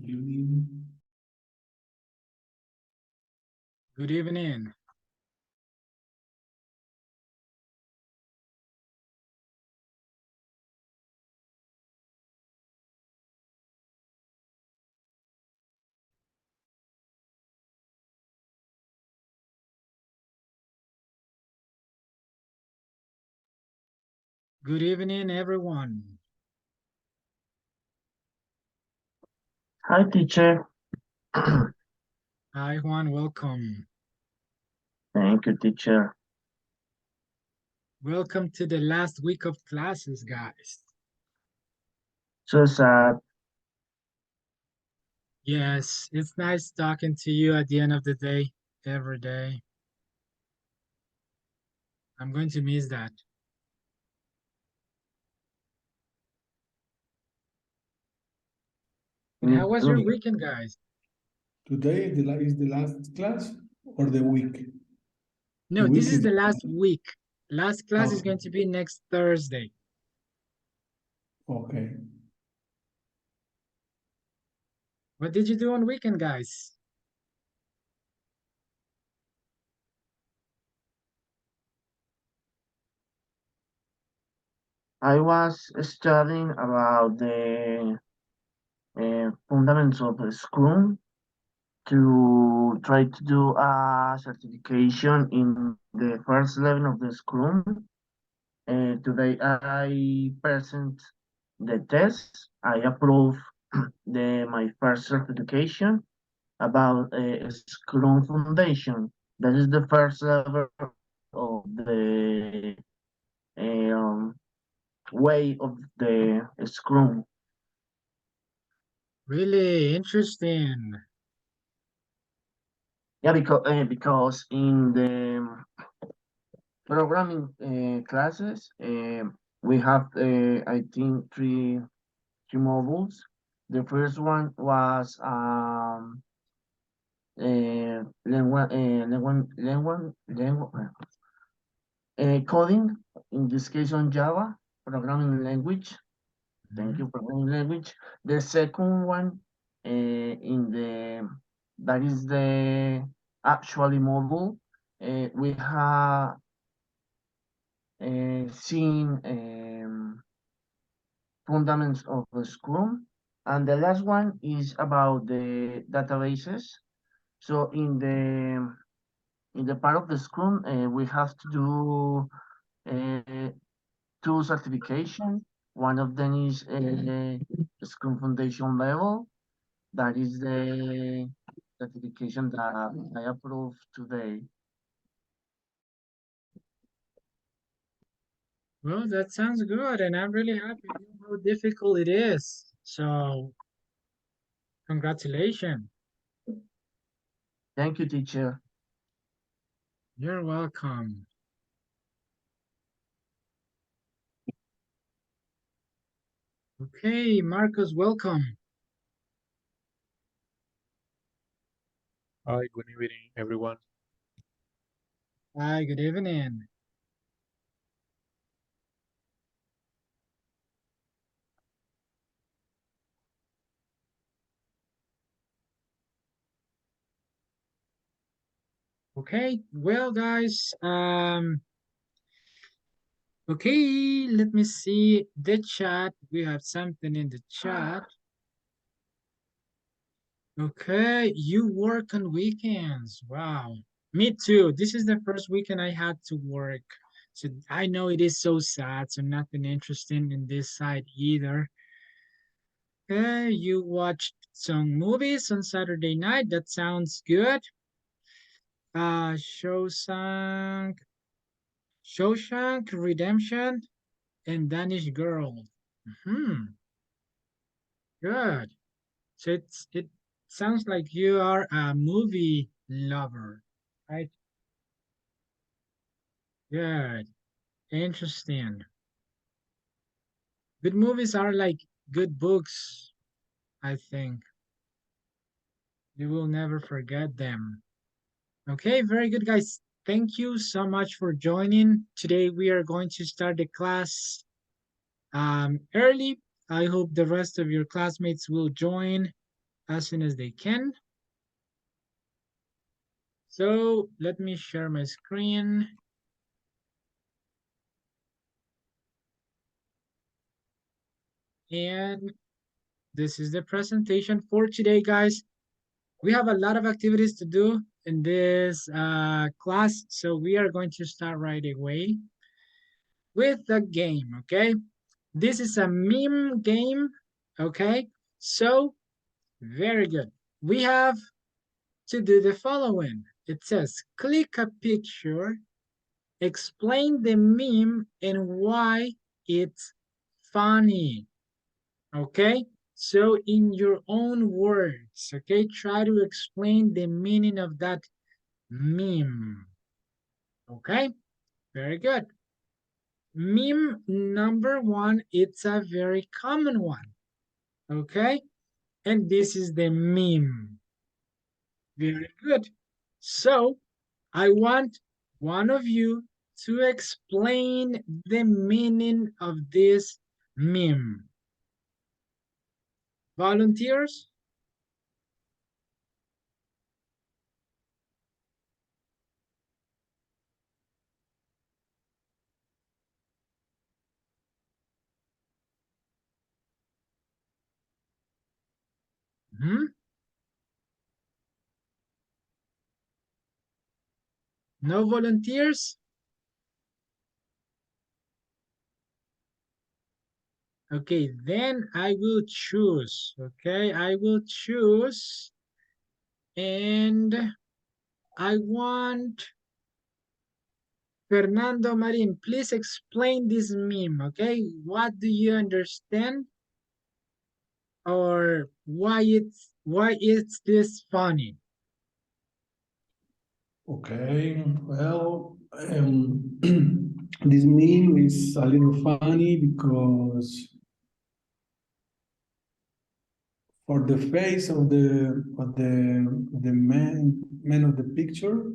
evening. Good evening. Good evening, everyone. Hi, teacher. Hi, Juan. Welcome. Thank you, teacher. Welcome to the last week of classes, guys. So sad. Yes, it's nice talking to you at the end of the day, every day. I'm going to miss that. And Me how was your too. weekend, guys? Today is the last class or the week? No, The this week is is the last week. Last class is okay. going to be next Thursday. Okay. What did you do on weekend, guys? I was studying about the fundamentals of Scrum to try to do a certification in the first level of the Scrum. Today I present the test. I approve my first certification about Scrum Foundation. That is the first level of the um, way of the Scrum. Really interesting. Yeah, because in the programming classes we have I think three modules. The first one was coding, in this case on Java, programming language. Thank you, programming language. The second one, in the that is the actually module, we have seen fundamentals of the Scrum, and the last one is about the databases. So in the part of the Scrum, we have to do uh, two certification. One of them is Scrum Foundation level. That is the certification that I approved today. Well, that sounds good, and I'm really happy you know how difficult it is. So, congratulations. Thank you, teacher. You're welcome. Okay, Marcos, welcome. Hi, good evening, everyone. Hi, good evening. Okay, well, guys, okay, let me see the chat. We have something in the chat. Okay, you work on weekends. Wow. Me too. This is the first weekend I had to work. So I know it is so sad, so nothing interesting in this side either. Okay, you watched some movies on Saturday night. That sounds good. Shawshank, Shawshank Redemption, and Danish Girl. Hmm, good. So it sounds like you are a movie lover, right? Good. Interesting. Good movies are like good books, I think. You will never forget them. Okay, very good, guys. Thank you so much for joining. Today we are going to start the class early. I hope the rest of your classmates will join. as soon as they can. So let me share my screen. And this is the presentation for today, guys. We have a lot of activities to do in this class, so we are going to start right away with the game, okay? This is a meme game, okay? So, very good. We have to do the following. It says, click a picture, explain the meme and why it's funny, okay? So in your own words, okay, try to explain the meaning of that meme, okay? Very good. Meme number one, it's a very common one, okay? And this is the meme. Very good. So I want one of you to explain the meaning of this meme. Volunteers? Hmm? No volunteers? Okay, then I will choose. Okay, I will choose. And I want Fernando Marin, please explain this meme. Okay, what do you understand? Or why is this funny? Okay, well, this meme is a little funny because for the face of the man of the picture,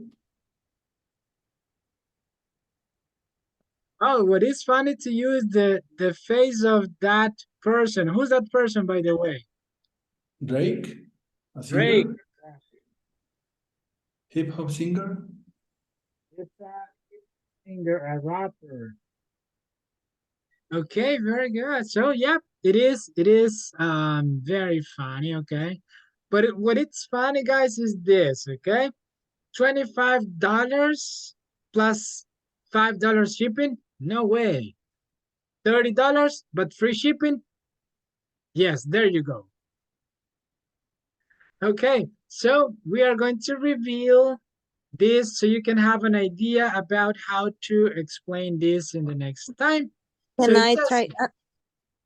Oh, what is funny to you is the face of that person. Who's that person, by the way? Drake, a Drake. singer, hip hop singer. It's a singer, a rapper. Okay, very good. So yeah, it is very funny, okay? But what it's funny, guys, is this, okay? $25 plus $5 shipping? No way. $30 but free shipping? Yes, there you go. Okay, so we are going to reveal this so you can have an idea about how to explain this in the next time. So Can it I says, try?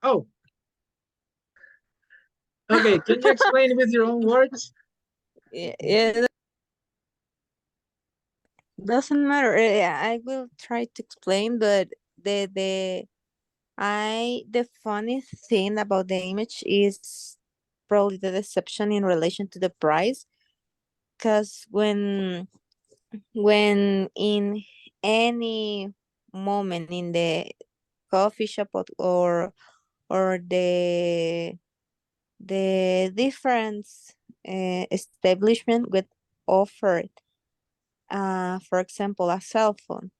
oh, okay, can you explain with your own words? It doesn't matter. I will try to explain, but the funny thing about the image is probably the deception in relation to the price. Because when in any moment in the coffee shop or the different establishment would offer, for example, a cell phone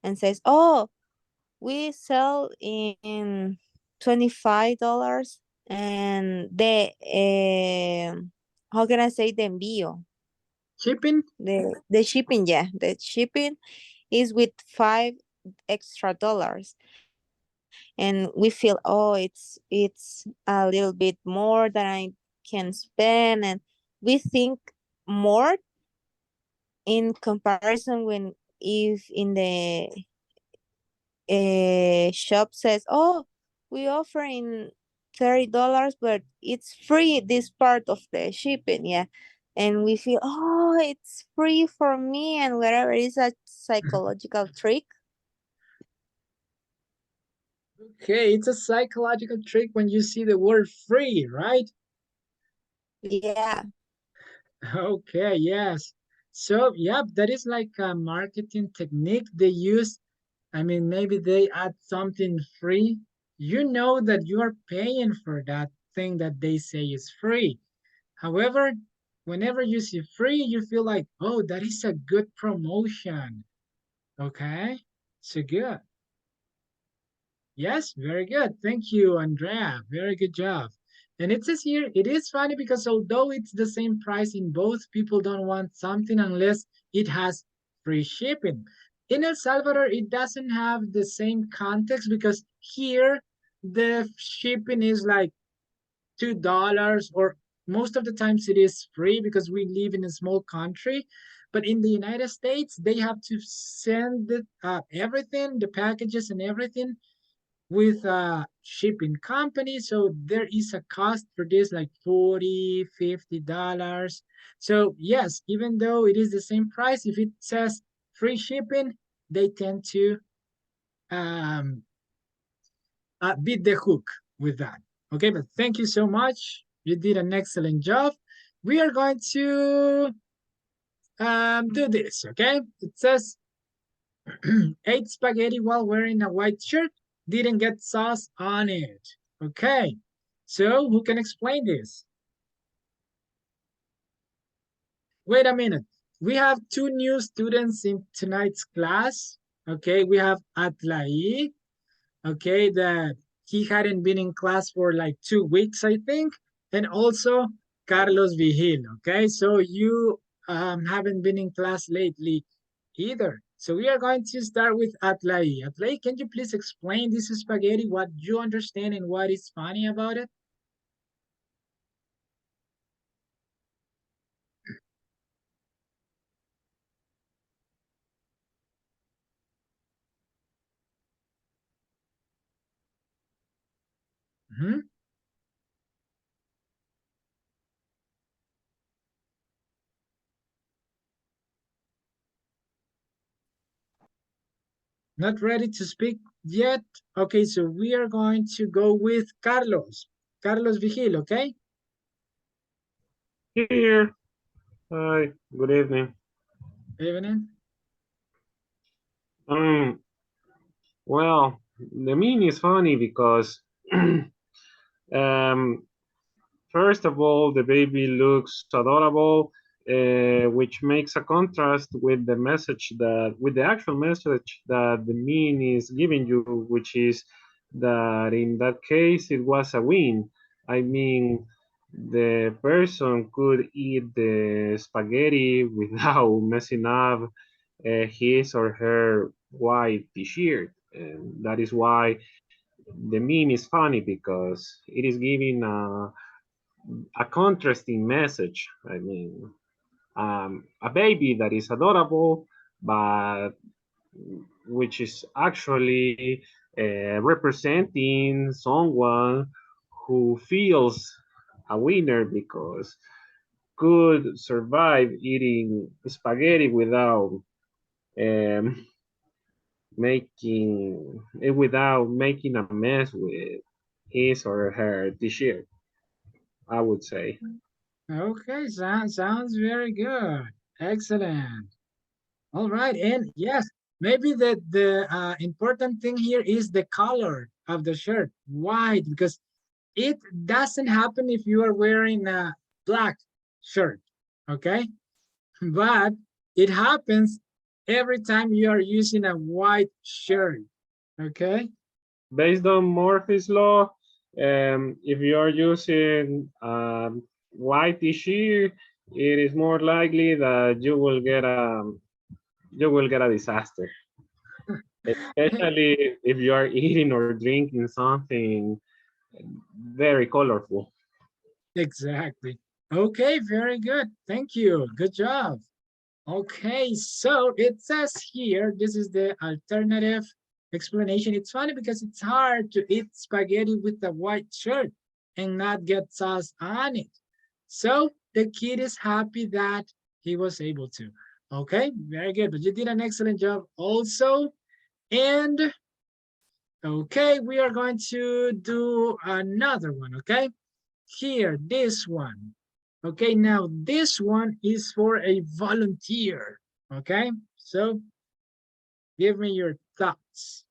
and says, "Oh, we sell in $25 and how can I say the envío? Shipping? The shipping, yeah, the shipping is with $5 extra, and we feel, oh, it's a little bit more than I can spend, and we think more in comparison when if in the shop says, "Oh, we offer in $30, but it's free this part of the shipping." Yeah, and we feel, "Oh, it's free for me," and whatever is a psychological trick. Okay, it's a psychological trick when you see the word free, right? Yeah, Okay, yes. So, yeah, that is like a marketing technique they use. I mean, maybe they add something free. You know that you are paying for that thing that they say is free. However, whenever you see free, you feel like, oh, that is a good promotion. Okay, so good. Yes, very good. Thank you, Andrea. Very good job. And it says here, it is funny because although it's the same price in both, people don't want something unless it has free shipping. In El Salvador, it doesn't have the same context because here the shipping is like $2, or most of the times it is free because we live in a small country. But in the United States, they have to send everything, the packages and everything with a shipping company. So there is a cost for this, like 40, $50. So yes, even though it is the same price, if it says free shipping, they tend to um, beat the hook with that. Okay, but thank you so much. You did an excellent job. We are going to do this, okay? It says ate spaghetti while wearing a white shirt, didn't get sauce on it. Okay, so who can explain this? Wait a minute. We have two new students in tonight's class. Okay, we have Atlai, okay, that he hadn't been in class for like 2 weeks, I think, and also Carlos Vigil, okay? So you haven't been in class lately either. So we are going to start with Atlai. Atlai, can you please explain this spaghetti, what you understand and what is funny about it? Mhm. Not ready to speak yet? Okay, so we are going to go with Carlos. Carlos Vigil, okay? Here. Hi. Good evening. Evening. Um. Well, the meme is funny because, um, first of all, the baby looks adorable, which makes a contrast with the message that, with the actual message that the meme is giving you, which is that in that case it was a win. I mean, the person could eat the spaghetti without messing up his or her white t-shirt, and that is why the meme is funny because it is giving a contrasting message. I mean, a baby that is adorable, but which is actually representing someone who feels a winner because could survive eating spaghetti um, without making a mess with his or her t-shirt, I would say. Okay, sounds very good. Excellent. All right, and yes, maybe the important thing here is the color of the shirt, white, because it doesn't happen if you are wearing a black shirt, okay? But it happens every time you are using a white shirt, okay? Based on Murphy's law, if you are using white t-shirt, it is more likely that you will get a disaster, especially if you are eating or drinking something very colorful. Exactly. Okay, very good. Thank you. Good job. Okay, so it says here, this is the alternative explanation. It's funny because it's hard to eat spaghetti with a white shirt and not get sauce on it. So the kid is happy that he was able to. Okay, very good. But you did an excellent job also. And okay, we are going to do another one, okay? Here, this one. Okay, now this one is for a volunteer. Okay, so give me your thoughts.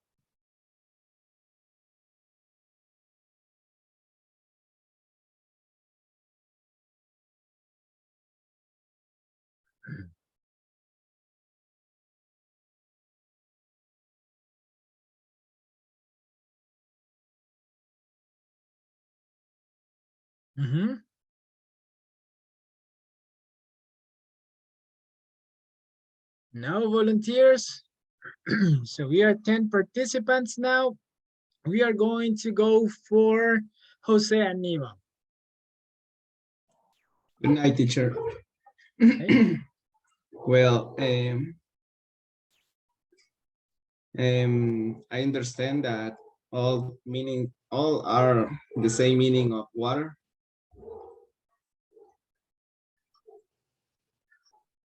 Mm-hmm. No volunteers. So we are 10 participants now. We are going to go for Jose Aníbal. Good night, teacher. Okay. Well, I understand that all are the same meaning of water.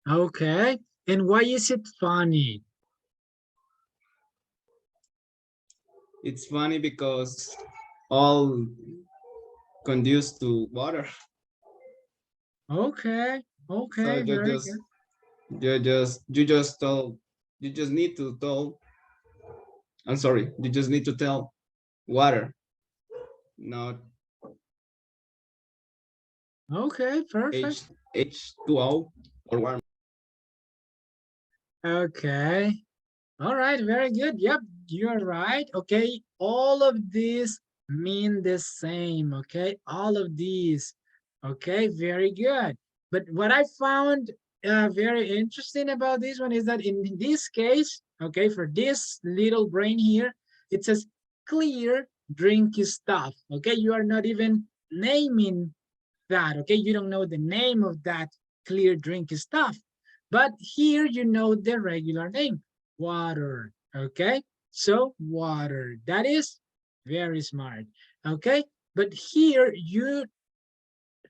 Okay. And why is it funny? It's funny because all conduce to water. Okay. Okay. So Very good. you just need to tell. I'm sorry. You just need to tell water, not Okay. Perfect. H2O or warm. Okay. All right, very good. Yep, you're right. Okay, all of these mean the same. Okay, all of these. Okay, very good. But what I found very interesting about this one is that in this case, okay, for this little brain here, it says clear drinky stuff. Okay, you are not even naming that. Okay, you don't know the name of that clear drinky stuff. But here you know the regular name, water. Okay, so water. That is very smart. Okay, but here you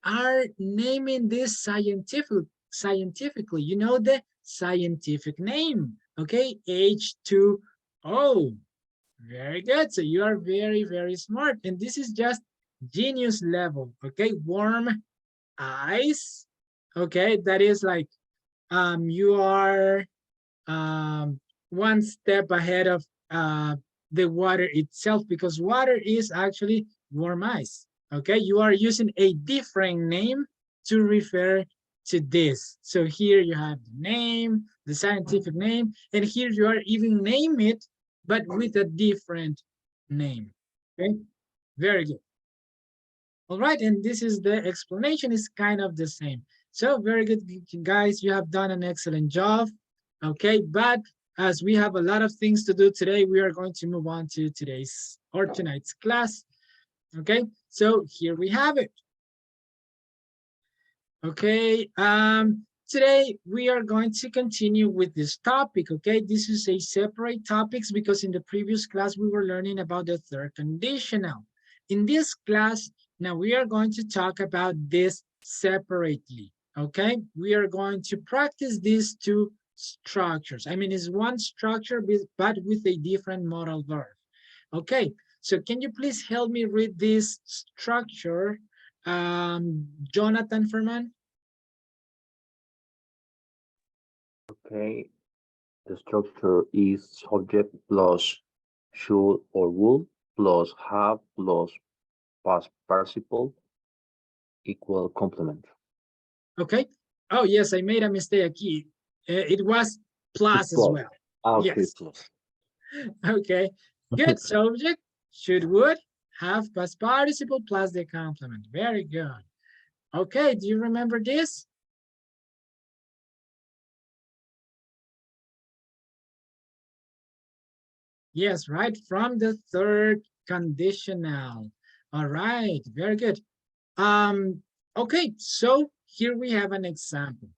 are naming this scientifically. You know the scientific name. Okay, H2O. Very good. So you are very, very smart. And this is just genius level. Okay, warm ice. Okay, that is like you are one step ahead of the water itself, because water is actually warm ice. Okay, you are using a different name to refer to this. So here you have the name, the scientific name, and here you are even name it, but with a different name. Okay, very good. All right, and this is the explanation is kind of the same. So very good, guys, you have done an excellent job. Okay, but as we have a lot of things to do today, we are going to move on to today's or tonight's class. Okay, so here we have it. Okay, today we are going to continue with this topic. Okay, this is a separate topics because in the previous class we were learning about the third conditional. In this class, now we are going to talk about this separately. Okay, we are going to practice these two structures. I mean, it's one structure, but with a different modal verb. Okay, so can you please help me read this structure? Jonathan Ferman? Okay, the structure is subject plus should or would plus have plus past participle equal complement. Okay. Oh, yes, I made a mistake here. It was plus as well. Okay, Yes. plus. Okay. Good. Subject, should, would, have past participle plus the complement. Very good. Okay. Do you remember this? Yes, right. From the third conditional. All right. Very good. Okay. So here we have an example.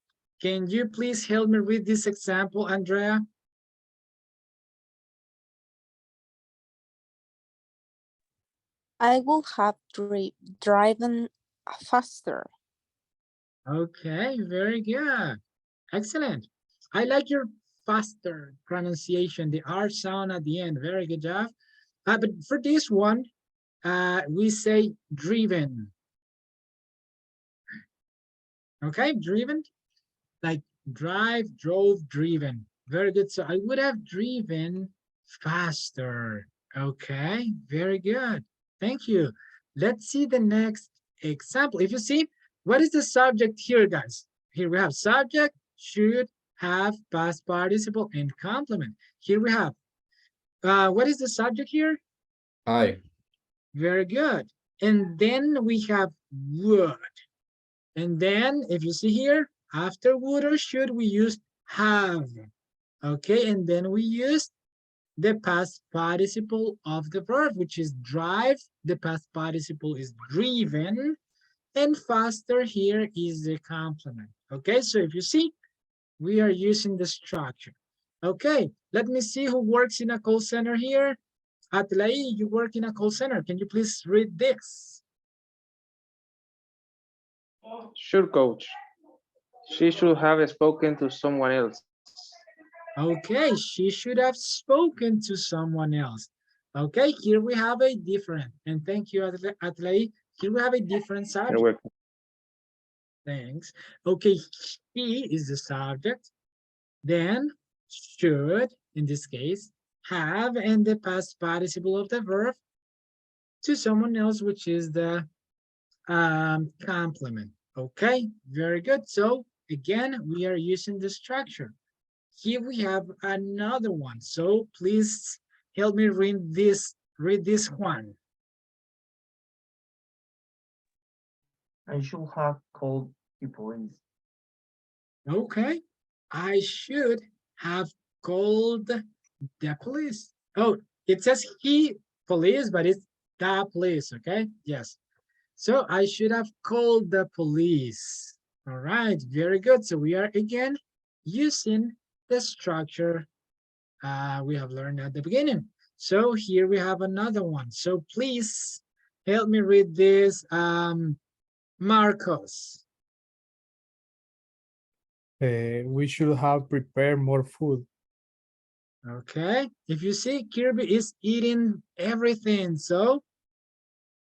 Can you please help me read this example, Andrea? I would have driven faster. Okay, very good. Excellent. I like your faster pronunciation, the R sound at the end. Very good job. But for this one, we say driven. Okay, driven, like drive, drove, driven. Very good. So I would have driven faster. Okay, very good. Thank you. Let's see the next example. If you see, what is the subject here, guys? Here we have subject, should, have, past participle, and complement. Here we have, what is the subject here? I. Very good. And then we have would. And then if you see here, after would or should, we use have. Okay, and then we use the past participle of the verb, which is drive. The past participle is driven. And faster here is the complement. Okay, so if you see, we are using the structure. Okay, let me see who works in a call center here. Atlai, you work in a call center. Can you please read this? Sure, coach. She should have spoken to someone else. Okay, she should have spoken to someone else. Okay, here we have a different, and thank you, Atlai. Here we have a different You're subject. welcome. Thanks. Okay, she is the subject. Then should, in this case, have, and the past participle of the verb to someone else, which is the complement. Okay, very good. So again, we are using the structure. Here we have another one. So please help me read this one. I should have called the police. Okay, I should have called the police. Oh, it says he police, but it's the police, okay? Yes. So I should have called the police. All right, very good. So we are again using the structure we have learned at the beginning. So here we have another one. So please help me read this, Marcos. We should have prepared more food. Okay, if you see, Kirby is eating everything, so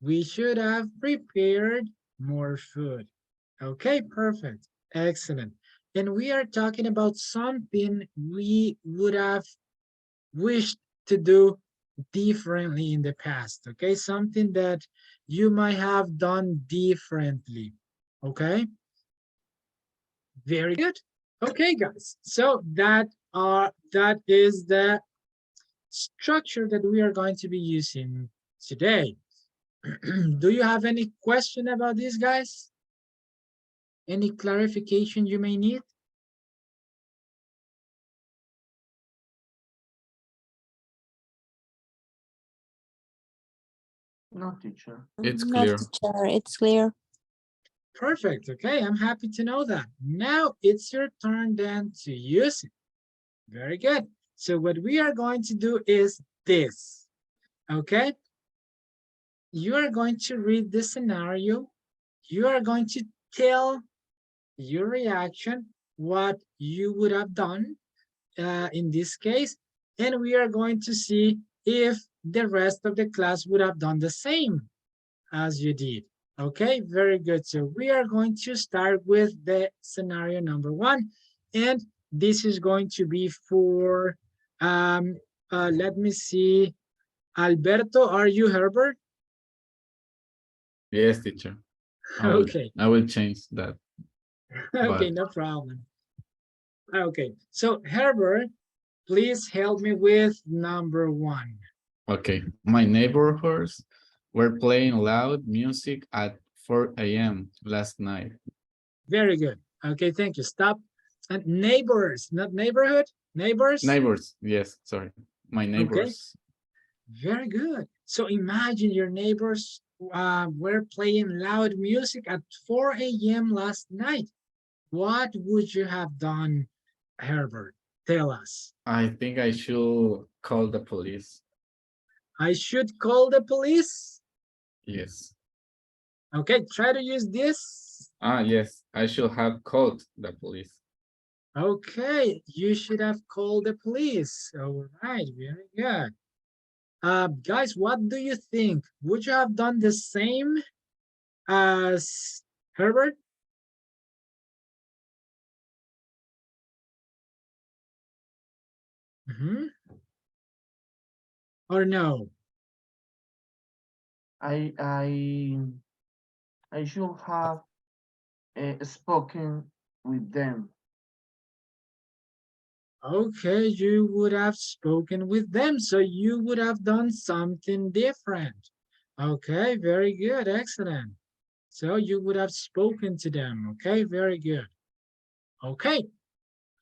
we should have prepared more food. Okay, perfect, excellent. And we are talking about something we would have wished to do differently in the past, okay? Something that you might have done differently, okay? Very good. Okay, guys, so that is the structure that we are going to be using today. Do you have any question about this, guys? Any clarification you may need? No, teacher. It's No, clear. teacher, it's clear. Perfect. Okay, I'm happy to know that. Now it's your turn then to use it. Very good. So what we are going to do is this. Okay? You are going to read the scenario. You are going to tell your reaction, what you would have done in this case, and we are going to see if the rest of the class would have done the same as you did. Okay, very good. So we are going to start with the scenario number one, and this is going to be for, let me see, Alberto, are you Herbert? Yes, teacher. Okay. I will change that. Okay, But- no problem. Okay, so Herbert, please help me with number one. Okay, my neighbors were playing loud music at 4 a.m. last night. Very good. Okay, thank you. Stop. And neighbors, not neighborhood, neighbors. Neighbors, yes, sorry. My neighbors. Very good. So imagine your neighbors were playing loud music at 4 a.m. last night. What would you have done, Herbert? Tell us. I think I should call the police. I should call the police. Yes. Okay, try to use this. Yes, I should have called the police. Okay, you should have called the police. All right, very good. Guys, what do you think? Would you have done the same as Herbert? Or no? I should have spoken with them. Okay, you would have spoken with them, so you would have done something different. Okay, very good, excellent. So you would have spoken to them. Okay, very good. Okay,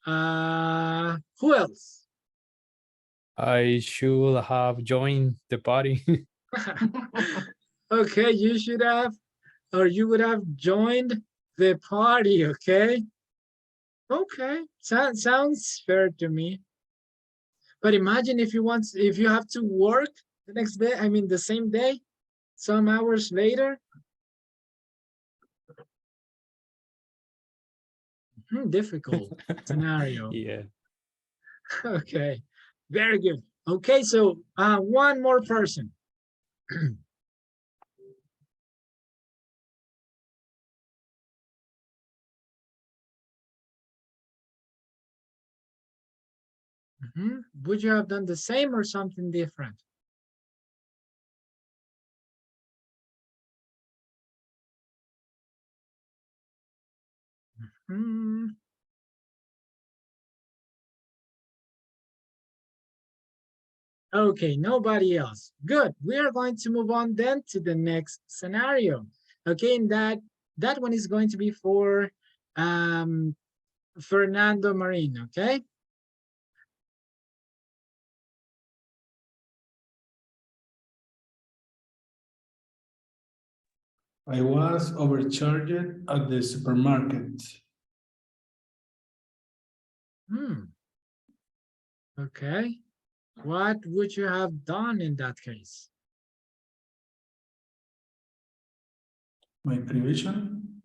who else? I should have joined the party. Okay, you should have, or you would have joined the party. Okay, okay, sounds fair to me. But imagine if you have to work the next day, I mean the same day, some hours later. Difficult scenario. Yeah. Okay, very good. Okay, so one more person. Would you have done the same or something different? Hmm. Okay, nobody else. Good. We are going to move on then to the next scenario. Okay, and that one is going to be for Fernando Marin, okay? I was overcharged at the supermarket. Okay. What would you have done in that case? My prevision.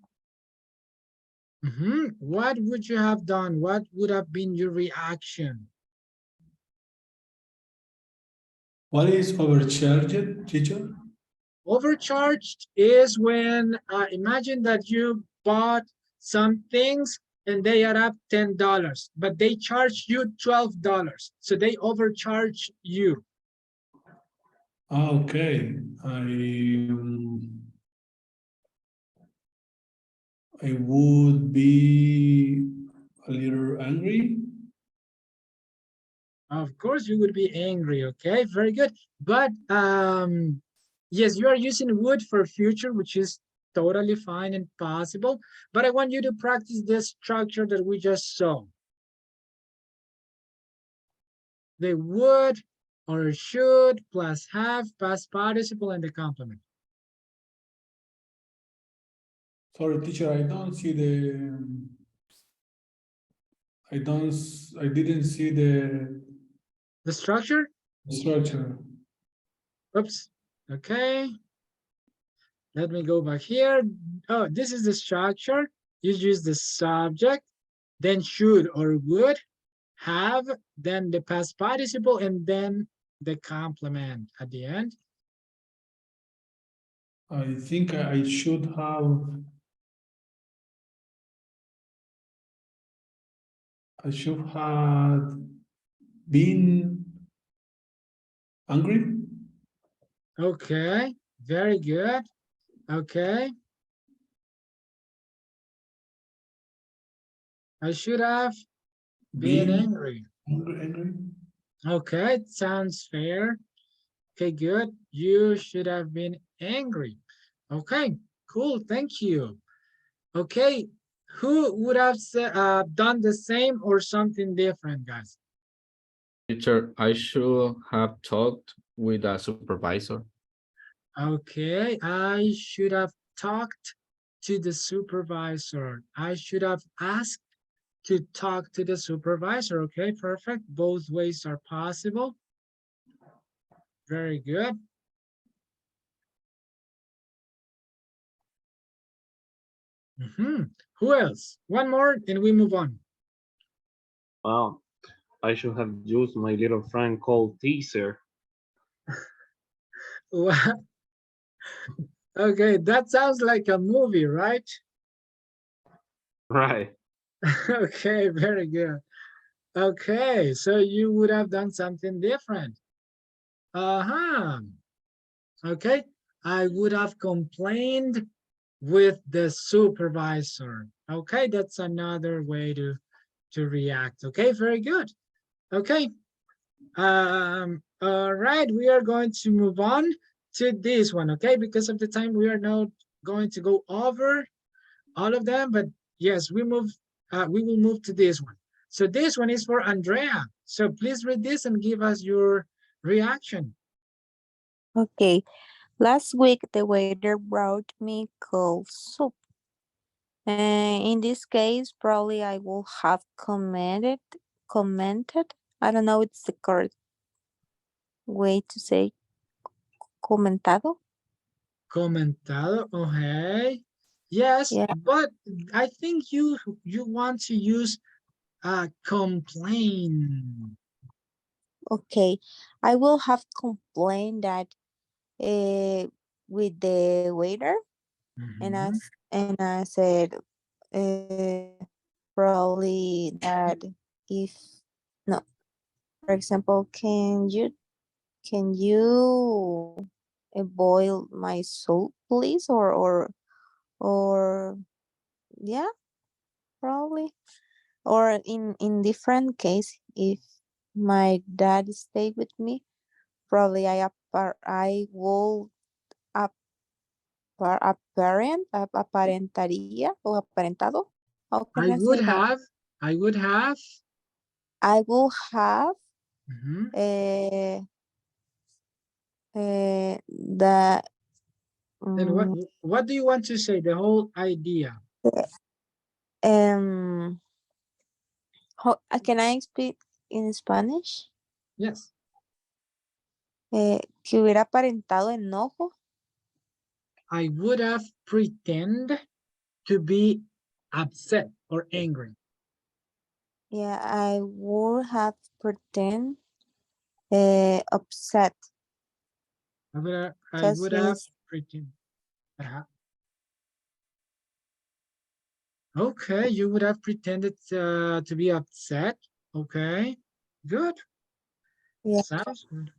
What would you have done? What would have been your reaction? What is overcharged, teacher? Overcharged is when, imagine that you bought some things and they are up $10, but they charge you $12. So they overcharge you. Okay, I would be a little angry. Of course, you would be angry. Okay, very good. But yes, you are using would for future, which is totally fine and possible. But I want you to practice this structure that we just saw. The would or should plus have, past participle, and the complement. Sorry, teacher, I don't see the. I didn't see The structure? structure. Oops. Okay. Let me go back here. Oh, this is the structure. You use the subject, then should or would, have, then the past participle, and then the complement at the end. I think I should have. I should have been angry. Okay, very good. Okay. I should have been angry. Angry. Okay, sounds fair. Okay, good. You should have been angry. Okay, cool. Thank you. Okay, who would have done the same or something different, guys? Teacher, I should have talked with a supervisor. Okay, I should have talked to the supervisor. I should have asked to talk to the supervisor. Okay, perfect. Both ways are possible. Very good. Who else? One more and we move on. Well, I should have used my little friend called Teaser. Okay, that sounds like a movie, right? Right. Okay, very good. Okay, so you would have done something different. Okay, I would have complained with the supervisor. Okay, that's another way to react. Okay, very good. Okay. All right, we are going to move on to this one, okay? Because of the time, we are not going to go over all of them, but yes, we will move to this one. So this one is for Andrea. So please read this and give us your reaction. Okay. Last week, the waiter brought me cold soup. In this case, probably I will have commented. I don't know it's the correct way to say comentado. Comentado, okay. Yes, Yeah, but I think you want to use complain. okay. I will have complained that with the waiter, Mhm. and I said probably that if no, for example, can you boil my soup, please, or yeah, probably, or in different case, if my dad stay with me, probably I will aparentaría o aparentado. How can I I say would that? have, I would have. I will have Mhm. uh, the Then um, what do you want to say? The whole idea. um can I speak in Spanish? Yes. Que hubiera aparentado enojo. I would have pretend to be upset or angry. Yeah, I would have pretend upset I because would have he's pretend. Uh-huh. Okay, you would have pretended to be upset. Okay, good. yeah, Sounds good.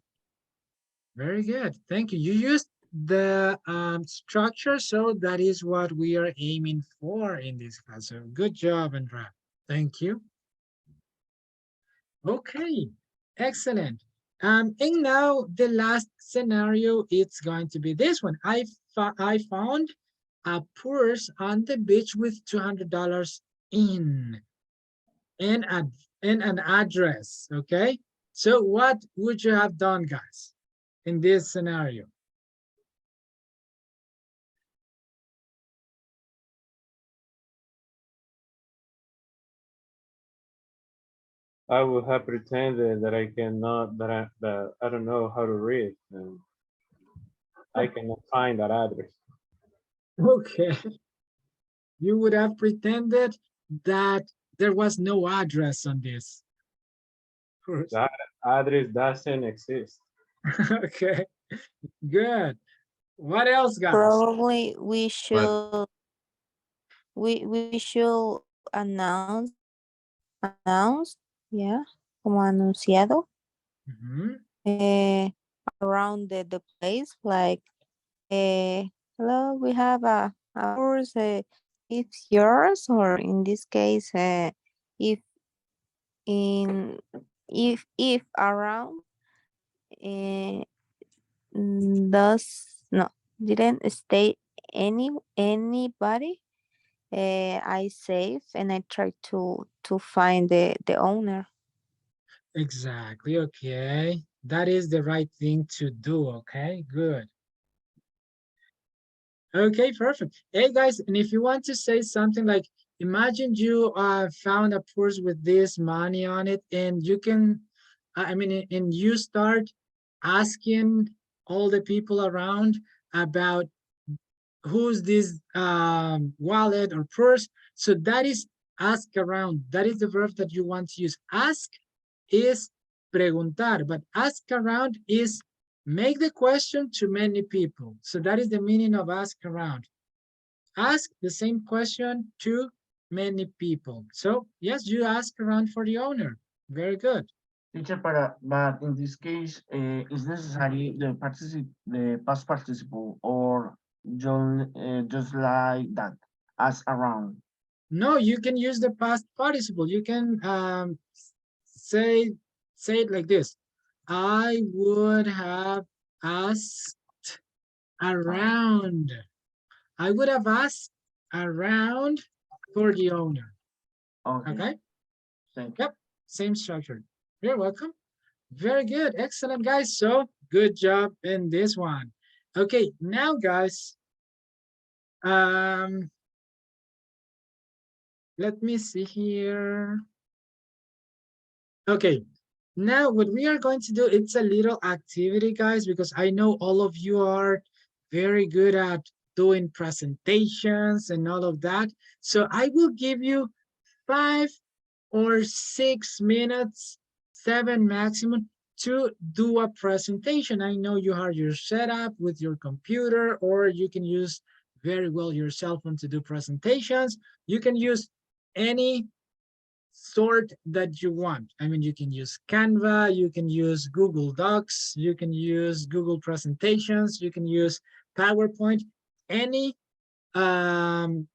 Very good. Thank you. You used the structure, so that is what we are aiming for in this class. So good job, Andrea. Thank you. Okay, excellent. And now the last scenario, it's going to be this one. I found a purse on the beach with $200 in and, and an address, okay? So what would you have done, guys, in this scenario? I would have pretended that that I don't know how to read and I cannot find that address. Okay, you would have pretended that there was no address on this purse. That address doesn't exist. Okay, good. What else, guys? probably But we should announce, yeah, como anunciado Mhm. eh, around the place, like hello, we have a course, it's yours, or in this case, if in if around uh, does no didn't stay anybody, I save and I try to find the owner. Exactly, okay. That is the right thing to do, okay? Good. Okay, perfect. Hey guys, and if you want to say something like, imagine you found a purse with this money on it and you can, I mean, and you start asking all the people around about who's this wallet or purse. So that is ask around. That is the verb that you want to use. Ask is preguntar, but ask around is make the question to many people. So that is the meaning of ask around. Ask the same question to many people. So yes, you ask around for the owner. Very good. Teacher, but in this case, is necessary the past participle, or just like that, as around? No, you can use the past participle. You can say Say it like this. I would have asked around. I would have asked around for the owner. Okay. Okay? Thank you. Yep, same structure. You're welcome. Very good. Excellent, guys. So good job in this one. Okay, now, guys, let me see here. Okay, now what we are going to do, it's a little activity, guys, because I know all of you are very good at doing presentations and all of that. So I will give you 5 or 6 minutes, 7 maximum, to do a presentation. I know you have your setup with your computer, or you can use very well your cell phone to do presentations. You can use any sort that you want. I mean, you can use Canva, you can use Google Docs, you can use Google Presentations, you can use PowerPoint, any um,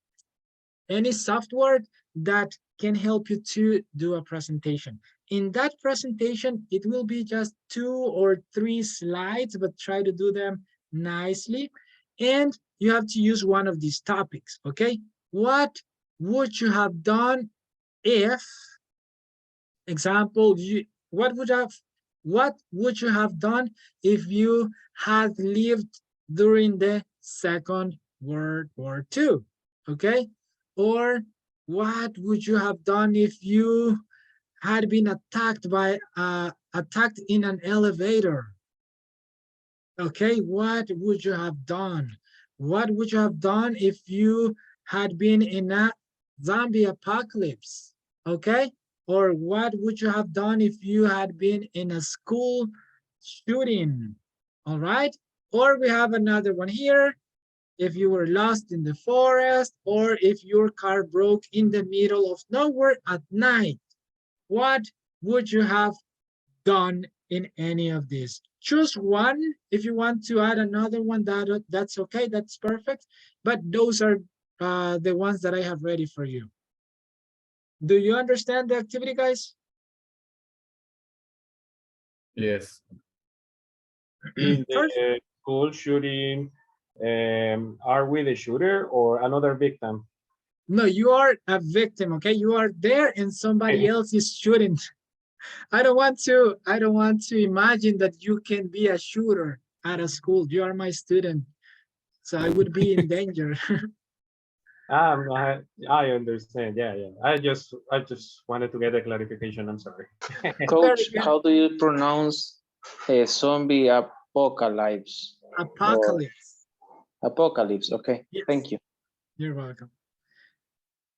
any software that can help you to do a presentation. In that presentation, it will be just 2 or 3 slides, but try to do them nicely. And you have to use one of these topics, okay? What would you have done if, example, what would you have done if you had lived during the Second World War II? Okay? Or what would you have done if you had been attacked in an elevator? Okay, what would you have done? What would you have done if you had been in a zombie apocalypse? Okay, or what would you have done if you had been in a school shooting? All right, or we have another one here. If you were lost in the forest, or if your car broke in the middle of nowhere at night, what would you have done in any of these? Choose one. If you want to add another one, that's okay, that's perfect. But those are the ones that I have ready for you. Do you understand the activity, guys? Yes. In First, the school shooting, are we the shooter or another victim? no, you are a victim, okay? You are there and somebody else is shooting. I don't want to imagine that you can be a shooter at a school. You are my student, so I would be in danger. I understand. Yeah, yeah. I just wanted to get a clarification. I'm sorry. Coach, good. how do you pronounce a zombie apocalypse? Or Apocalypse. apocalypse? Okay, Yes. thank you. You're welcome.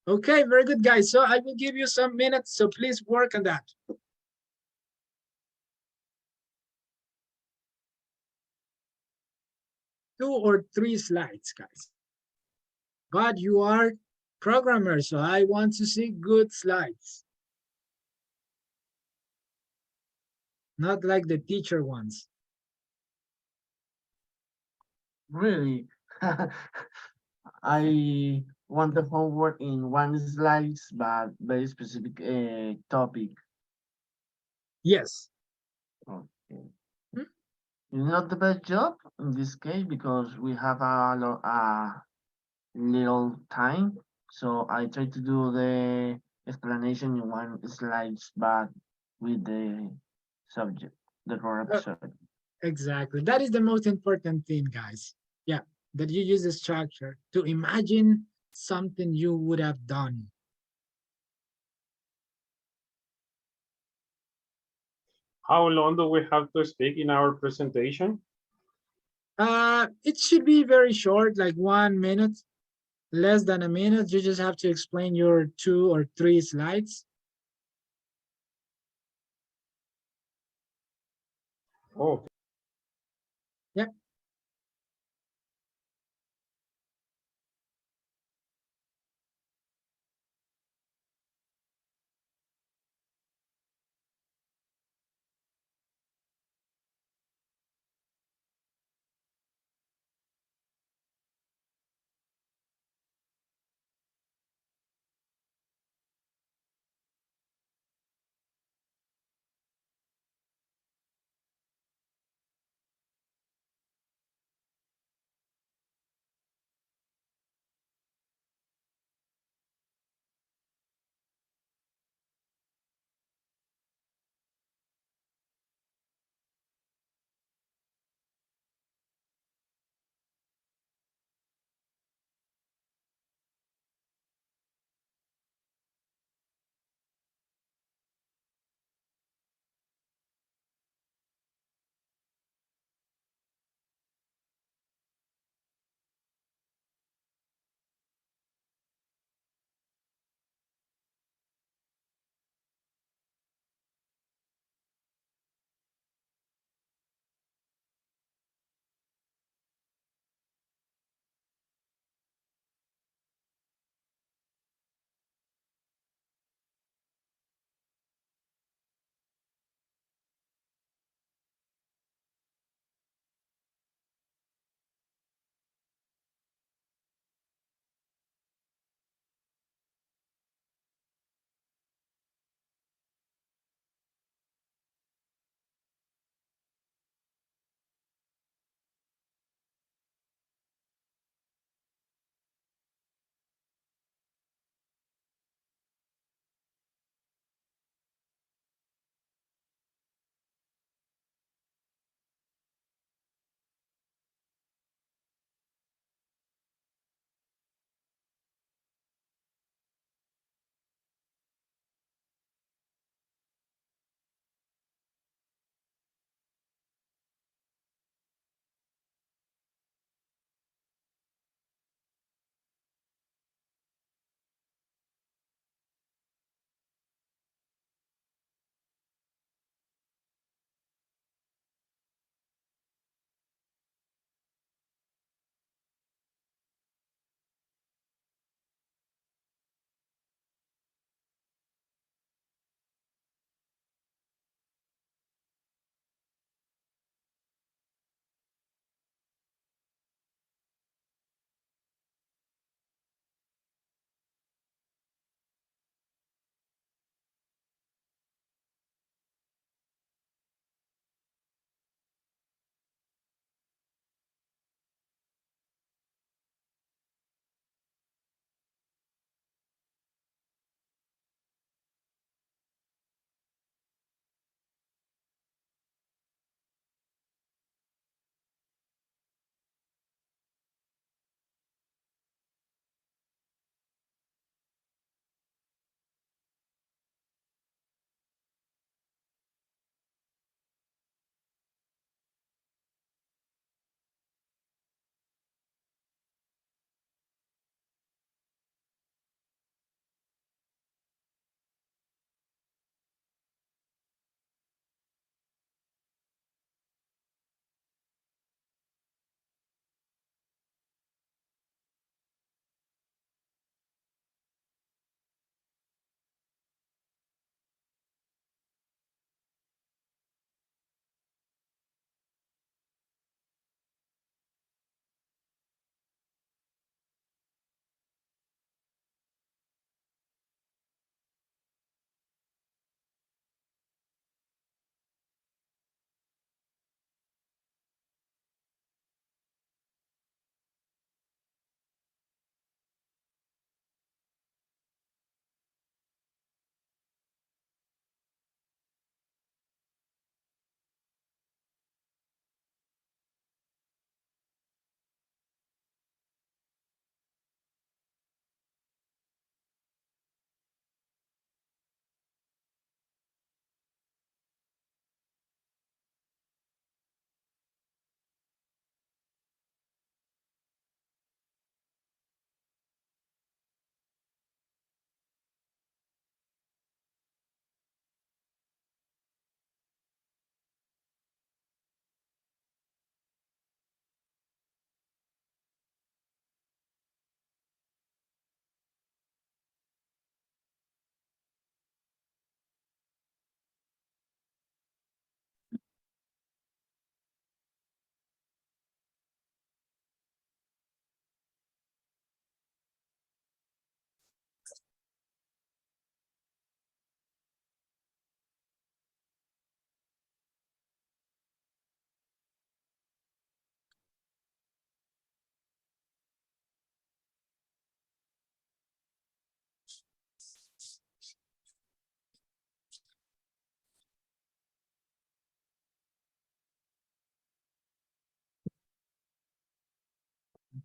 Okay, very good, guys. So I will give you some minutes, so please work on that. Two or three slides, guys. But you are programmers, so I want to see good slides. Not like the teacher ones. Really, I want the homework in one slides, but very specific topic. Yes. Okay. Hmm? It's not the best job in this case because we have a little time. So I try to do the explanation in one slides, but with the subject, the correct subject. Exactly. That is the most important thing, guys. Yeah, that you use the structure to imagine something you would have done. How long do we have to speak in our presentation? It should be very short, like 1 minute, less than a minute. You just have to explain your 2 or 3 slides. Oh, Yep.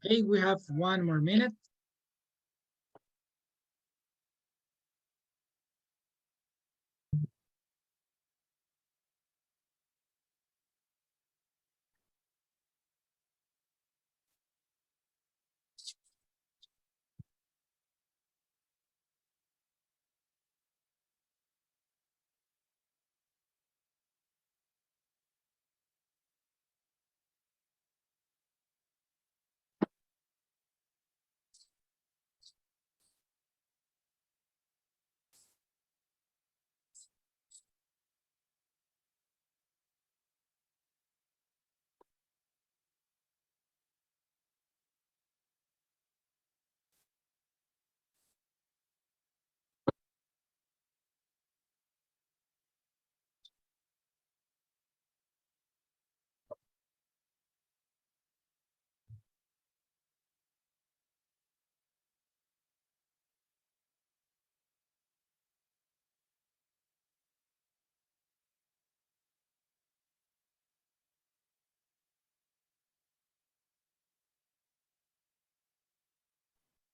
Okay, we have 1 more minute.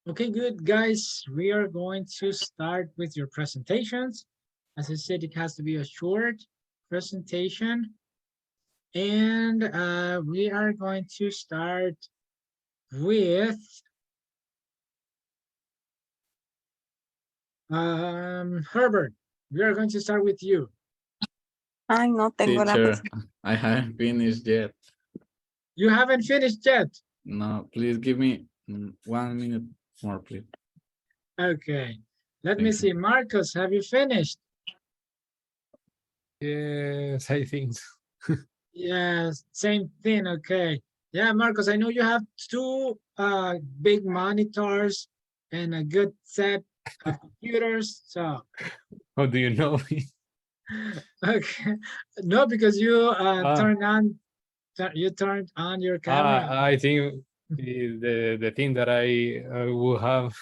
Okay, good, guys. We are going to start with your presentations. As I said, it has to be a short presentation. And we are going to start with Herbert. We are going to start with you. Ay, no tengo la Teacher, I haven't finished yet. You haven't finished yet. No, please give me 1 minute more, please. Okay. Let me Thank you. see. Marcos, have you finished? Yes, I think so. Yes, same thing. Okay. Yeah, Marcos, I know you have 2 big monitors and a good set of computers. So, How do you know me? okay. No, because you turned on your camera. I think the thing that I will have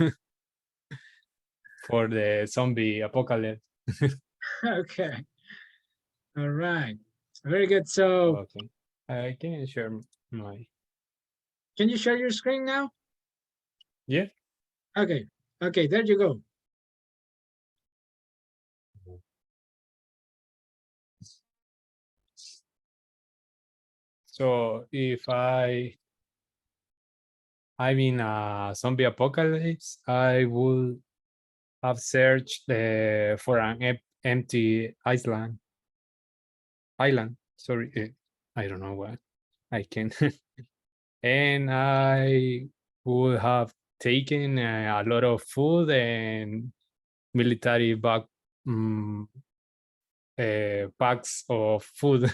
for the zombie apocalypse. Okay. All right. Very good. So, Okay, I can share my. can you share your screen now? Yeah. Okay. Okay, there you go. So if I'm in a zombie apocalypse, I would have searched for an empty island. Sorry, I don't know what I can. And I would have taken a lot of food and military packs of food.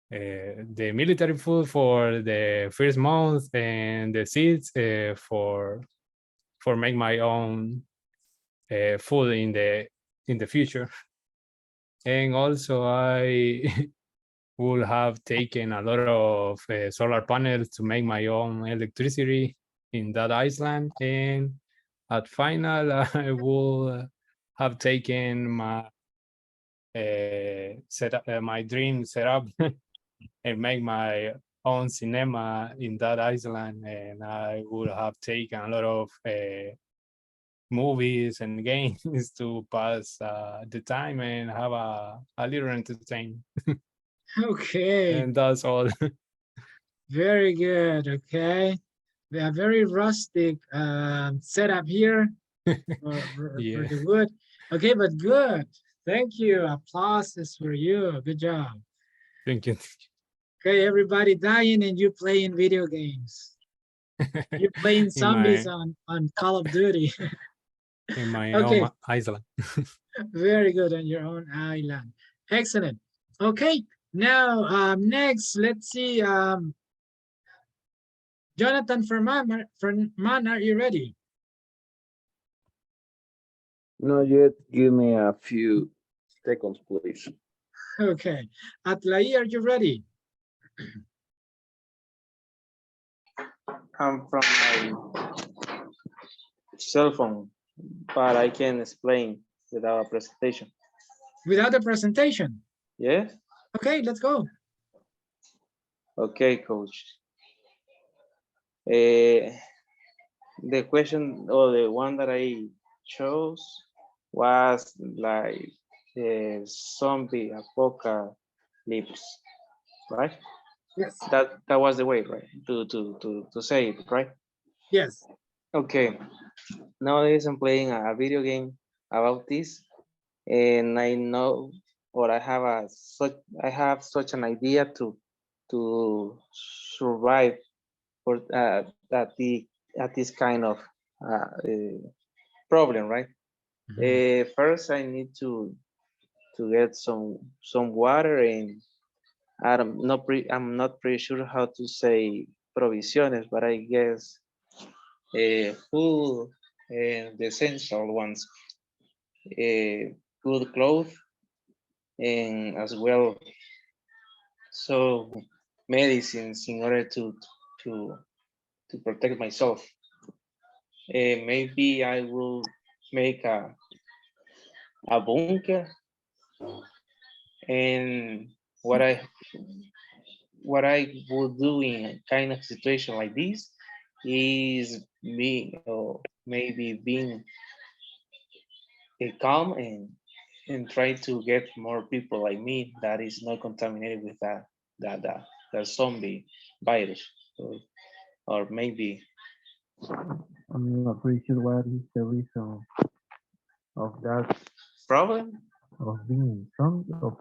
The military food for the first month and the seeds for make my own food in the future. And also I would have taken a lot of solar panels to make my own electricity in that island. And at final, I will have taken my setup, my dream setup, and make my own cinema in that island. And I would have taken a lot of movies and games to pass the time and have a little entertainment. Okay. And that's all. Very good. Okay. We have very rustic setup here for Yeah. the wood. Okay, but good. Thank you. Applause is for you. Good job. Thank you. Okay, everybody dying and you playing video games. You're playing zombies on Call of Duty. In my Okay. own island. Very good, on your own island. Excellent. Okay, now next, let's see. Jonathan Ferman, are you ready? Not yet. Give me a few seconds, please. Okay. Atlai, are you ready? I'm from my cell phone, but I can explain without a presentation. Without a presentation? Yes? Okay, let's go. Okay, coach. The question or the one that I chose was like zombie apocalypse, right? Yes. That was the way, right? To say it, right? Yes. Okay. Nowadays I'm playing a video game about this, and I know, or I have such an idea to survive for at this kind of problem, right? First, I need to get some water, and I'm not pretty sure how to say provisiones, but I guess food and the essential ones, good clothes, and as well so medicines in order to to protect myself. Maybe I will make a bunker, and what I what I would do in a kind of situation like this is maybe being calm and try to get more people like me that is not contaminated with that zombie virus, or maybe I'm not pretty sure what is the reason of that, problem. of being some of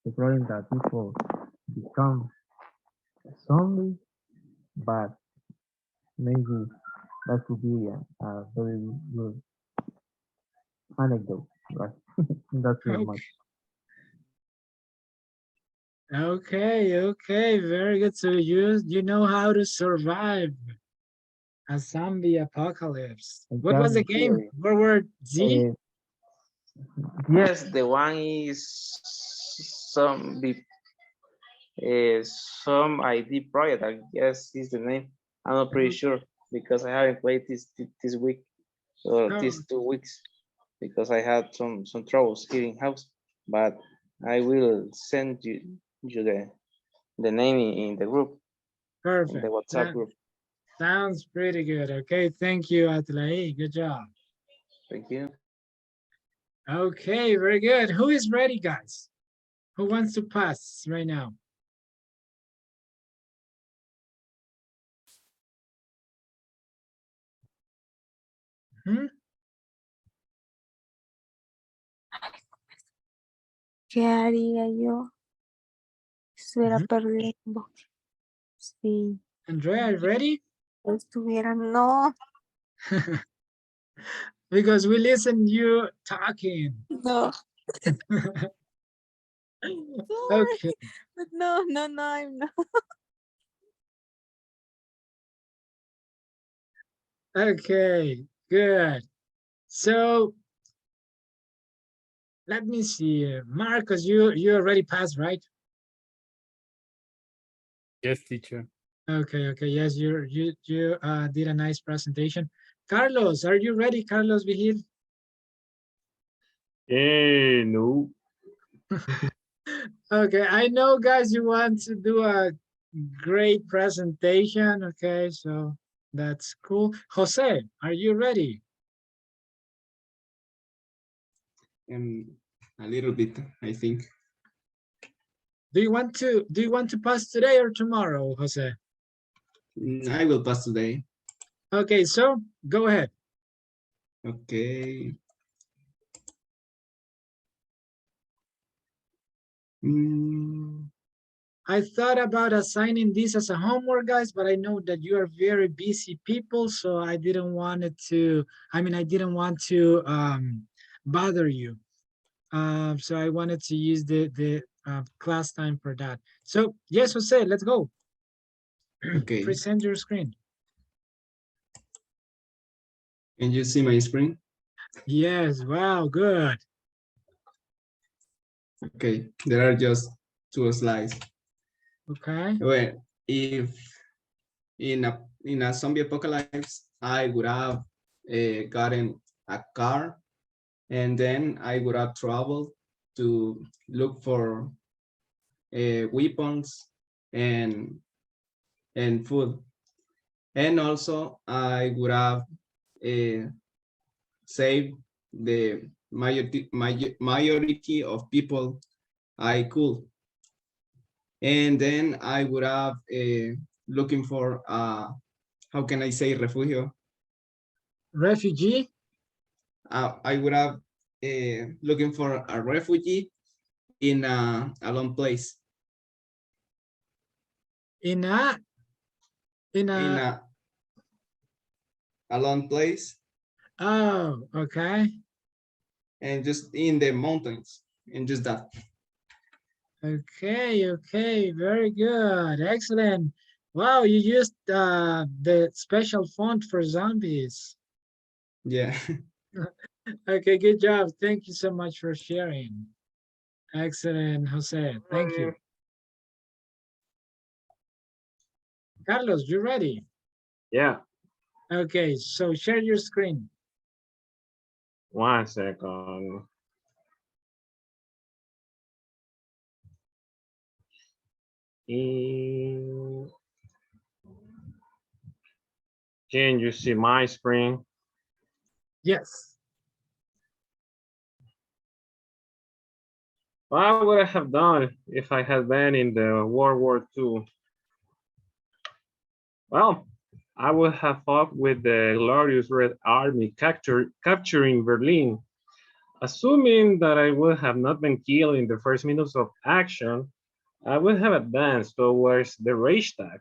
the problem that people become zombies, but maybe that could be a very good anecdote, right? That's pretty much. Okay, okay, very good. So you know how to survive a zombie apocalypse. What was the game? What were Z? Yes, the one is some ID project, I guess is the name. I'm not pretty sure because I haven't played this week or Oh, these 2 weeks because I had some troubles here in house. But I will send you the name in the group, in perfect. the WhatsApp group. Sounds pretty good. Okay, thank you, Atlai. Good job. Thank you. Okay, very good. Who is ready, guys? Who wants to pass right now? Hmm? ¿Qué haría yo? Estuviera Ujú. perdiendo. Sí. Andrea, you ready? Estuviera, no, Because we listen you talking. no. Sorry, Okay, but no, I'm not. okay, good. So let me see. Marcus, you already passed, right? Yes, teacher. Okay, okay. Yes, you did a nice presentation. Carlos, are you ready? Carlos Vigil? No. Okay, I know, guys, you want to do a great presentation. Okay, so that's cool. Jose, are you ready? A little bit, I think. Do you want to pass today or tomorrow, Jose? I will pass today. Okay, so go ahead. Okay. I thought about assigning this as a homework, guys, but I know that you are very busy people, so I didn't want it to, I didn't want to bother you. So I wanted to use the class time for that. So yes, Jose, let's go. Okay. Present your screen. Can you see my screen? Yes, wow, good. Okay, there are just 2 slides. Okay. Well, if in a zombie apocalypse, I would have gotten a car, and then I would have traveled to look for weapons and food. And also I would have saved the majority of people I could. And then I would have looking for, how can I say refugio? Refugee? I would have looking for a refugee in a lone place. In a In a lone place oh, okay. and just in the mountains and just that. Okay, okay, very good. Excellent. Wow, you used the special font for zombies. Yeah. Okay, good job. Thank you so much for sharing. Excellent, Jose. Thank you. Carlos, you ready? Yeah, Okay, so share your screen. 1 second. Mm, Can you see my screen? Yes. What would I have done if I had been in the World War II? Well, I would have fought with the glorious Red Army capturing Berlin. Assuming that I would have not been killed in the first minutes of action, I would have advanced towards the Reichstag,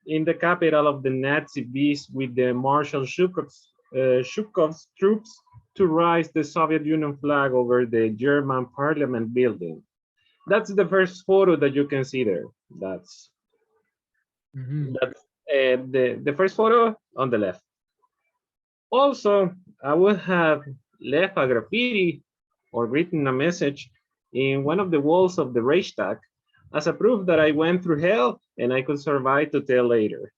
in the capital of the Nazi beast, with the Marshal Zhukov's troops to raise the Soviet Union flag over the German parliament building. That's the first photo that you can see there. That's the first photo on the left. Also, I would have left a graffiti or written a message in one of the walls of the Reichstag as a proof that I went through hell and I could survive to tell later.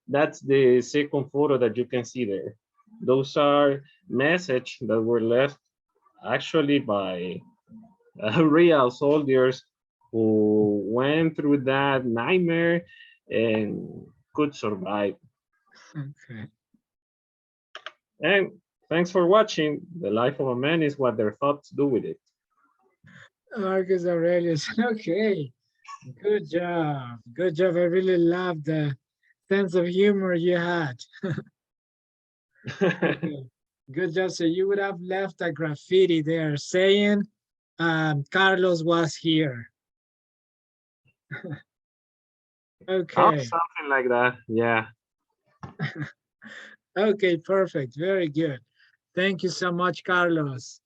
That's the second photo that you can see there. Those are messages that were left actually by real soldiers who went through that nightmare and could survive. Okay. And thanks for watching. The life of a man is what their thoughts do with it. Marcus Aurelius. Okay. Good job. Good job. I really love the sense of humor you had. Okay. Good job. So you would have left a graffiti there saying Carlos was here. Oh, Okay. something like that. Yeah. Okay, perfect. Very good. Thank you so much, Carlos.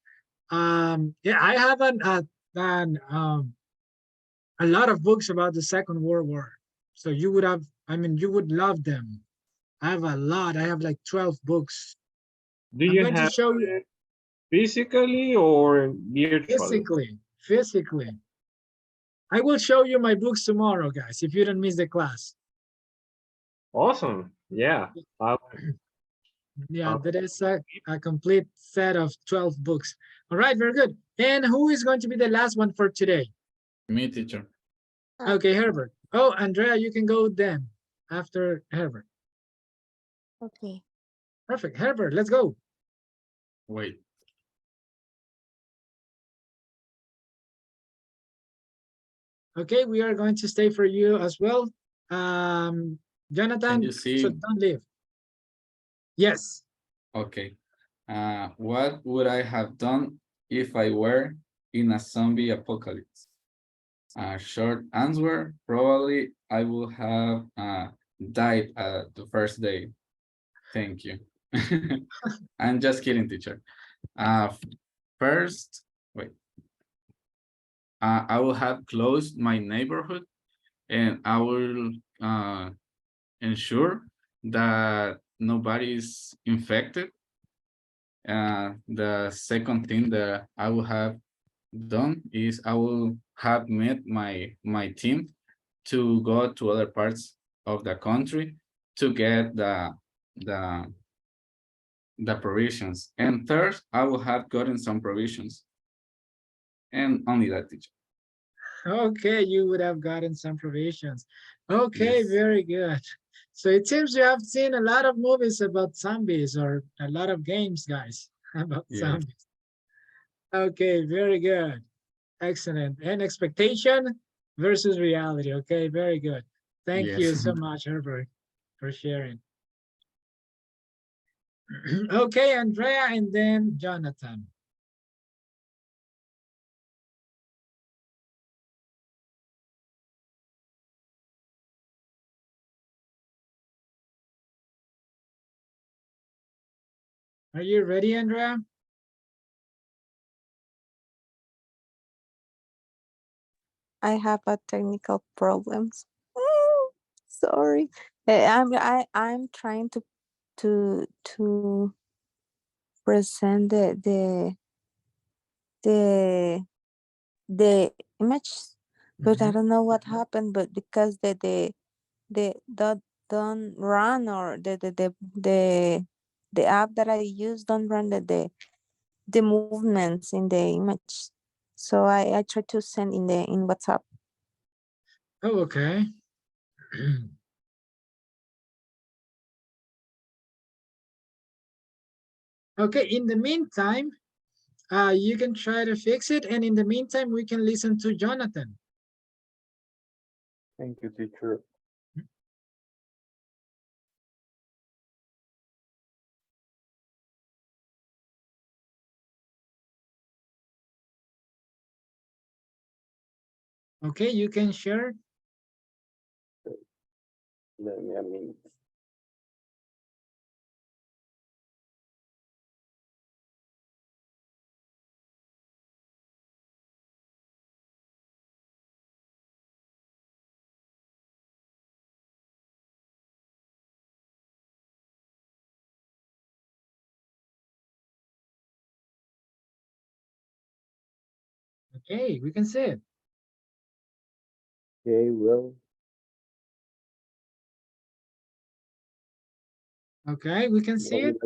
Yeah, I have a lot of books about the Second World War. So you would have, I mean, you would love them. I have a lot. I have like 12 books. Do I'm you going to have show you it physically or virtually? physically. I will show you my books tomorrow, guys, if you don't miss the class. Awesome. Yeah. Yeah, that is a complete set of 12 books. All right, very good. And who is going to be the last one for today? Me, teacher. Okay, Herbert. Oh, Andrea, you can go then after Herbert. Okay. Perfect. Herbert, let's go. Wait. Okay, we are going to stay for you as well. Jonathan, Can you see? so don't leave. Yes. Okay. What would I have done if I were in a zombie apocalypse? Short answer, probably I would have died the first day. Thank you. I'm just kidding, teacher. First, wait. I will have closed my neighborhood and I will ensure that nobody is infected. The second thing that I will have done is I will have met my team to go to other parts of the country to get the provisions. And third, I will have gotten some provisions. And only that, teacher. Okay, you would have gotten some provisions. Okay, Yes. very good. So it seems you have seen a lot of movies about zombies or a lot of games, guys, about Yeah. zombies. Okay, very good. Excellent. And expectation versus reality. Okay, very good. Thank you Yes. so much, Herbert, for sharing. Okay, Andrea, and then Jonathan. Are you ready, Andrea? I have a technical problems. Sorry. I'm trying to present the the image, but I don't know what happened. But because the don't run, or the app that I use don't run the movements in the image. So I try to send in WhatsApp. Oh, okay. Okay, in the meantime, you can try to fix it. And in the meantime, we can listen to Jonathan. Thank you, teacher. Okay, you can share. Let me a minute. Okay, we can see it. Okay, well, Okay, we can see it.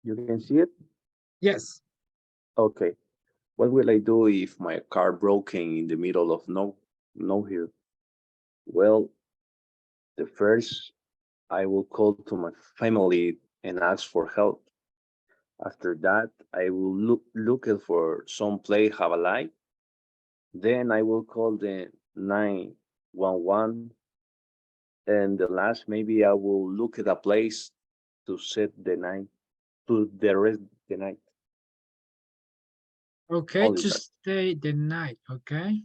you can see it? Yes. Okay. What will I do if my car broken in the middle of no here? Well, the first I will call to my family and ask for help. After that, I will look it for some place have a light. Then I will call the 911, and the last maybe I will look at a place to set the night to the rest the night. Okay, Only to that. stay the night. Okay,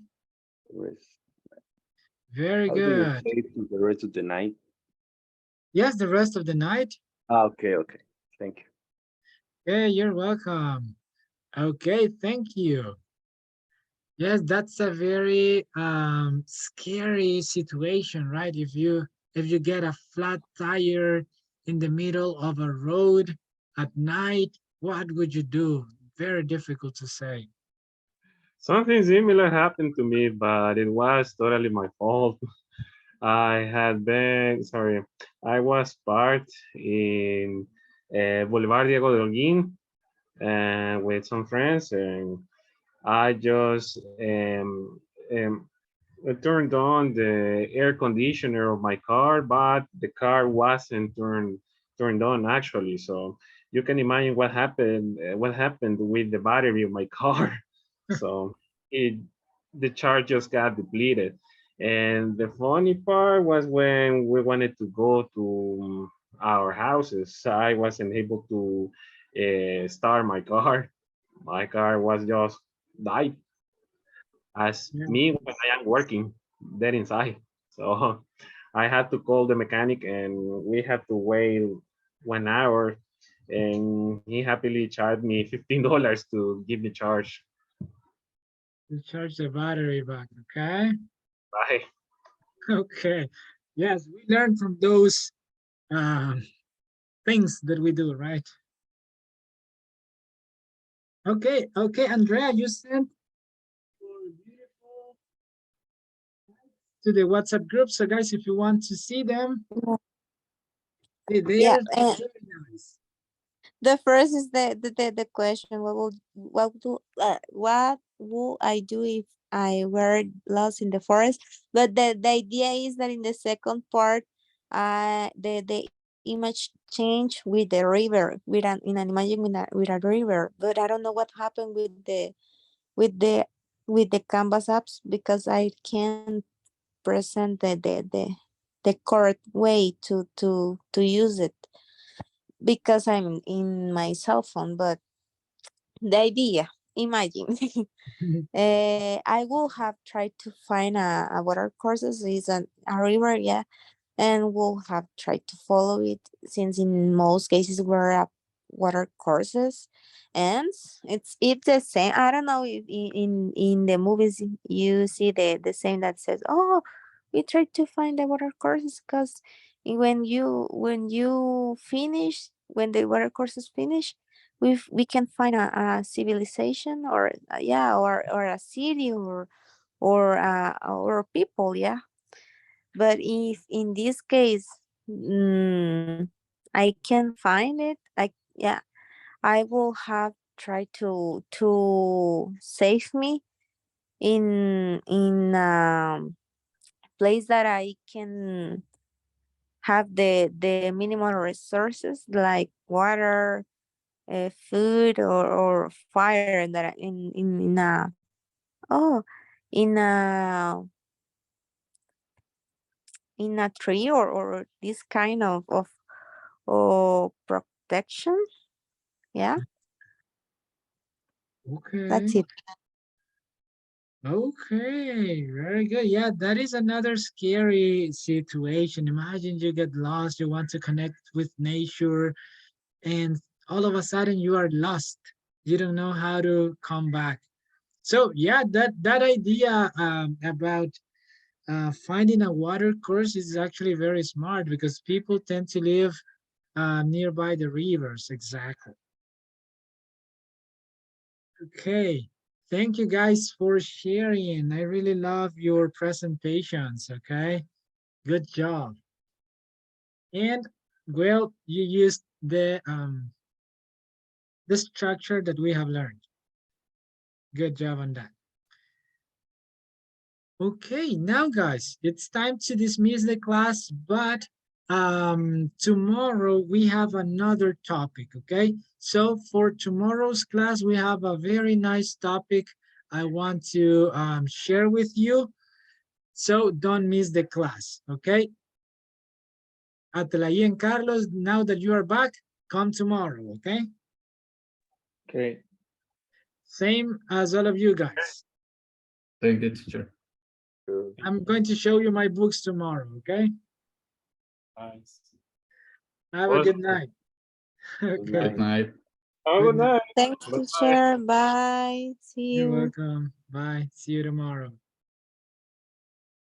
Rest. very How do you good. say to the rest of the night? Yes, the rest of the night. Ah, okay, okay. Thank you. Okay, you're welcome. Okay, thank you. Yes, that's a very scary situation, right? If you get a flat tire in the middle of a road at night, what would you do? Very difficult to say. Something similar happened to me, but it was totally my fault. I was parked in Boulevard Diego de Holguín with some friends, and I just turned on the air conditioner of my car, but the car wasn't turned on actually. So you can imagine what happened with the battery of my car. So it the charge just got depleted. And the funny part was when we wanted to go to our houses, I wasn't able to start my car. My car was just died as Yeah. me when I am working there inside. So I had to call the mechanic and we had to wait 1 hour and he happily charged me $15 to give the charge. To charge the battery back, okay? Bye. Okay. Yes, we learn from those um, things that we do, right? Okay, okay, Andrea, you sent your beautiful to the WhatsApp group. So guys, if you want to see them, they're Yeah, and very nice. the first is the question. What will I do if I were lost in the forest. But the idea is that in the second part, the image change with the river, with an in an imagine with a river. But I don't know what happened with the with the canvas apps because I can't present the correct way to use it because I'm in my cell phone. But the idea, imagine. I will have tried to find a water courses is a river, yeah, and we'll have tried to follow it since in most cases we're water courses, and it's the same. I don't know if in the movies you see the same that says, oh, we tried to find the water courses because when you finish when the water courses finish we can find a civilization or yeah or a city or people, yeah. But if in this case I can find it, yeah, I will have tried to save me in place that I can have the minimal resources like water, food or fire that in a oh in a tree or this kind of protection, yeah. That's Okay. it. Okay, very good. Yeah, that is another scary situation. Imagine you get lost, you want to connect with nature, and all of a sudden you are lost. You don't know how to come back. So yeah, that idea about finding a water course is actually very smart because people tend to live nearby the rivers. Exactly. Okay. Thank you guys for sharing. I really love your presentations. Okay. Good job. And well, you used the structure that we have learned. Good job on that. Okay, now guys, it's time to dismiss the class, but tomorrow we have another topic, okay? So for tomorrow's class, we have a very nice topic I want to share with you. So don't miss the class, okay? Atelaí and Carlos, now that you are back, come tomorrow, okay? Okay. Same as all of you guys. Thank you, teacher. I'm going to show you my books tomorrow, okay? Nice. Have a good night. Good Okay. Good night. Have a Good good night. night. Thanks, Bye. teacher. Bye. See You're you. welcome. Bye. See you tomorrow.